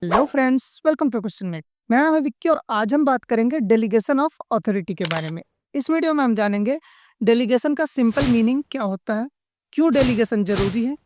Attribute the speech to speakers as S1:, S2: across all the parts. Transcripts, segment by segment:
S1: Hello friends, welcome to question net. मेरा नाम है विक्की और आज हम बात करेंगे डेलीगेशन ऑफ अथॉरिटी के बारे में। इस वीडियो में हम जानेंगे डेलीगेशन का सिंपल मीनिंग क्या होता है, क्यों डेलीगेशन जरूरी है,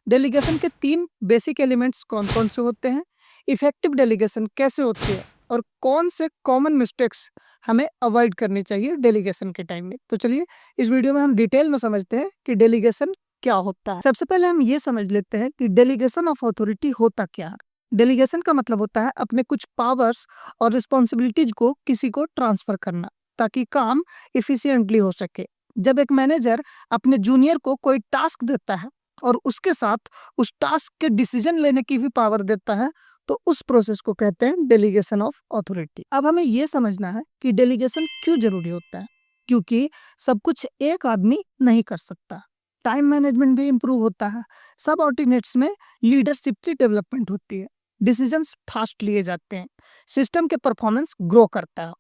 S1: डेलीगेशन के 3 बेसिक एलिमेंट्स कौन-कौन से होते हैं, इफेक्टिव डेलीगेशन कैसे होती है और कौन से कॉमन मिस्टेक्स हमें अवॉइड करनी चाहिए डेलीगेशन के टाइम में। तो चलिए इस वीडियो में हम डिटेल में समझते हैं कि डेलीगेशन क्या होता है। सबसे पहले हम ये समझ लेते हैं कि डेलीगेशन ऑफ अथॉरिटी होता क्या है। डेलीगेशन का मतलब होता है अपने कुछ पावर्स और रिस्पॉन्सिबिलिटीज को किसी को ट्रांसफर करना ताकि काम इफिशिएंटली हो सके। जब एक मैनेजर अपने जूनियर को कोई टास्क देता है और उसके साथ उस टास्क के डिसीजन लेने की भी पावर देता है तो उस प्रोसेस को कहते हैं डेलीगेशन ऑफ अथॉरिटी। अब हमें यह समझना है कि डेलीगेशन क्यों जरूरी होता है, क्योंकि सब कुछ एक आदमी नहीं कर सकता। टाइम मैनेजमेंट भी इंप्रूव होता है, सब ऑर्डिनेट्स में लीडरशिप की डेवलपमेंट होती है, डिसीजंस फास्ट लिए जाते हैं, सिस्टम के परफॉर्मेंस ग्रो करता है।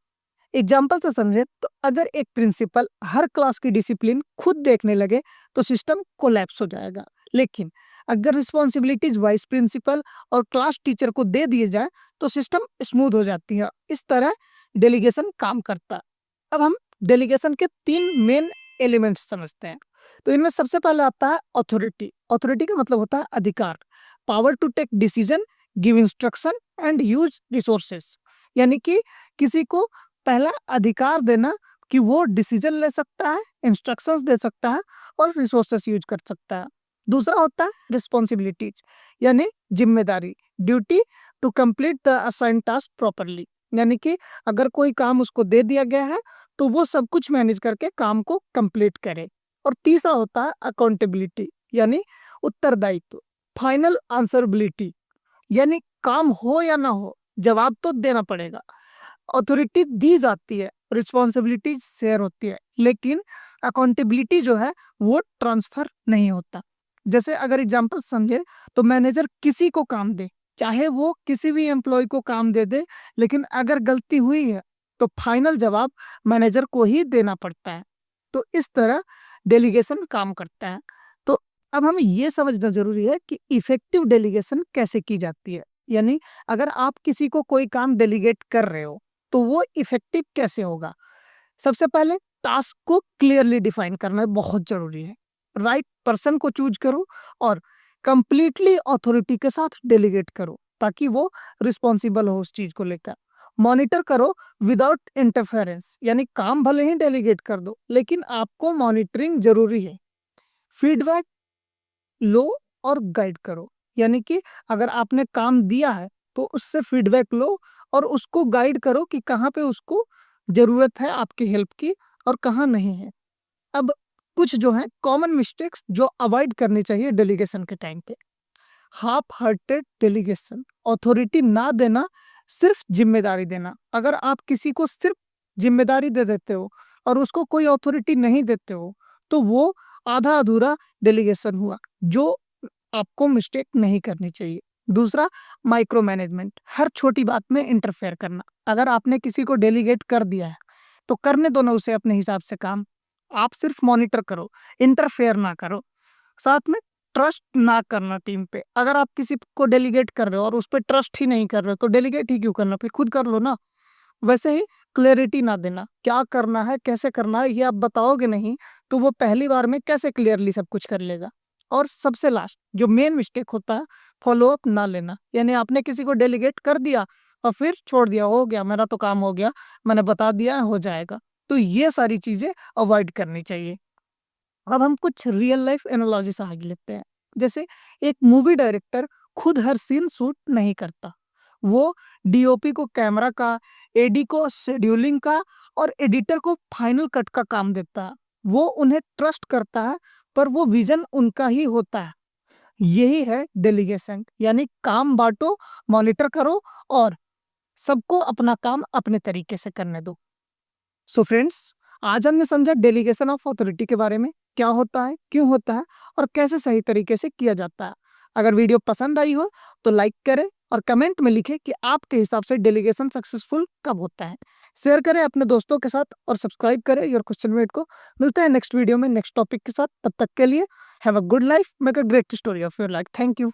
S1: एग्जाम्पल से समझे तो अगर एक प्रिंसिपल हर क्लास की डिसिप्लिन खुद देखने लगे तो सिस्टम कोलैप्स हो जाएगा, लेकिन अगर रिस्पॉन्सिबिलिटीज वाइस प्रिंसिपल और क्लास टीचर को दे दिए जाए तो सिस्टम स्मूथ हो जाती है। इस तरह डेलीगेशन काम करता है। अब हम डेलीगेशन के 3 मेन एलिमेंट्स समझते हैं। तो इनमें सबसे पहले आता है अथॉरिटी। अथॉरिटी का मतलब होता है अधिकार, power to take decision, give instruction and use resources. यानी कि किसी को पहला अधिकार देना कि वो डिसीजन ले सकता है, इंस्ट्रक्शंस दे सकता है और रिसोर्सेस यूज कर सकता है। दूसरा होता है रिस्पॉन्सिबिलिटीज, यानी जिम्मेदारी, duty to complete the assign task properly. यानी कि अगर कोई काम उसको दे दिया गया है तो वो सब कुछ मैनेज करके काम को कंप्लीट करे। और तीसरा होता है अकाउंटेबिलिटी, यानी उत्तरदायित्व, फाइनल आंसरबिलिटी, यानी काम हो या ना हो जवाब तो देना पड़ेगा। अथॉरिटी दी जाती है, रिस्पॉन्सिबिलिटी शेयर होती है, लेकिन अकाउंटेबिलिटी जो है वो ट्रांसफर नहीं होता। जैसे अगर एग्जांपल समझे तो मैनेजर किसी को काम दे, चाहे वो किसी भी एम्प्लॉय को काम दे दे, लेकिन अगर गलती हुई है तो फाइनल जवाब मैनेजर को ही देना पड़ता है। तो इस तरह डेलीगेशन काम करता है। तो अब हमें ये समझना जरूरी है कि इफेक्टिव डेलीगेशन कैसे की जाती है, यानी अगर आप किसी को कोई काम डेलीगेट कर रहे हो तो वो इफेक्टिव कैसे होगा। सबसे पहले टास्क को क्लियरली डिफाइन करना बहुत जरूरी है, राइट पर्सन को चूज करो और कंप्लीटली अथॉरिटी के साथ डेलीगेट करो ताकि वो रिस्पॉन्सिबल हो उस चीज को लेकर। मॉनिटर करो विदाउट इंटरफेरेंस, यानी काम भले ही डेलीगेट कर दो लेकिन आपको मॉनिटरिंग जरूरी है। फीडबैक लो और गाइड करो, यानी कि अगर आपने काम दिया है तो उससे फीडबैक लो और उसको गाइड करो कि कहाँ पे उसको जरूरत है आपकी हेल्प की और कहाँ नहीं है। अब कुछ जो है कॉमन मिस्टेक्स जो अवॉइड करनी चाहिए डेलीगेशन के टाइम पे। हाफ हार्टेड डेलीगेशन, अथॉरिटी ना देना, सिर्फ जिम्मेदारी देना। अगर आप किसी को सिर्फ जिम्मेदारी दे देते हो और उसको कोई अथॉरिटी नहीं देते हो तो वो आधा अधूरा डेलीगेशन हुआ, जो आपको मिस्टेक नहीं करनी चाहिए। दूसरा, माइक्रो मैनेजमेंट, हर छोटी बात में इंटरफेयर करना। अगर आपने किसी को डेलीगेट कर दिया है तो करने दो ना उसे अपने हिसाब से काम, आप सिर्फ मॉनिटर करो, इंटरफेयर ना करो। साथ में ट्रस्ट ना करना टीम पे। अगर आप किसी को डेलीगेट कर रहे हो और उस पर ट्रस्ट ही नहीं कर रहे हो तो डेलीगेट ही क्यों करना, फिर खुद कर लो ना। वैसे ही क्लैरिटी ना देना, क्या करना है कैसे करना है ये आप बताओगे नहीं तो वो पहली बार में कैसे क्लियरली सब कुछ कर लेगा। और सबसे लास्ट जो मेन मिस्टेक होता है, फॉलो अप ना लेना, यानी आपने किसी को डेलीगेट कर दिया और फिर छोड़ दिया, हो गया मेरा तो काम हो गया, मैंने बता दिया हो जाएगा। तो ये सारी चीजें अवॉइड करनी चाहिए। अब हम कुछ रियल लाइफ एनालॉजी समझ लेते हैं। जैसे एक मूवी डायरेक्टर खुद हर सीन शूट नहीं करता, वो डीओपी को कैमरा का, एडी को शेड्यूलिंग का और एडिटर को फाइनल कट का काम देता है। वो उन्हें ट्रस्ट करता है पर वो विजन उनका ही होता है। यही है डेलीगेशन, यानी काम बांटो, मॉनिटर करो और सबको अपना काम अपने तरीके से करने दो। सो फ्रेंड्स, आज हमने समझा डेलीगेशन ऑफ अथॉरिटी के बारे में, क्या होता है, क्यों होता है और कैसे सही तरीके से किया जाता है। अगर वीडियो पसंद आई हो तो लाइक करें और कमेंट में लिखें कि आपके हिसाब से डेलीगेशन सक्सेसफुल कब होता है। शेयर करें अपने दोस्तों के साथ और सब्सक्राइब करें योर क्वेश्चन मेट को। मिलते हैं नेक्स्ट वीडियो में नेक्स्ट टॉपिक के साथ। तब तक के लिए have a good life, make a great story of your life. Thank you.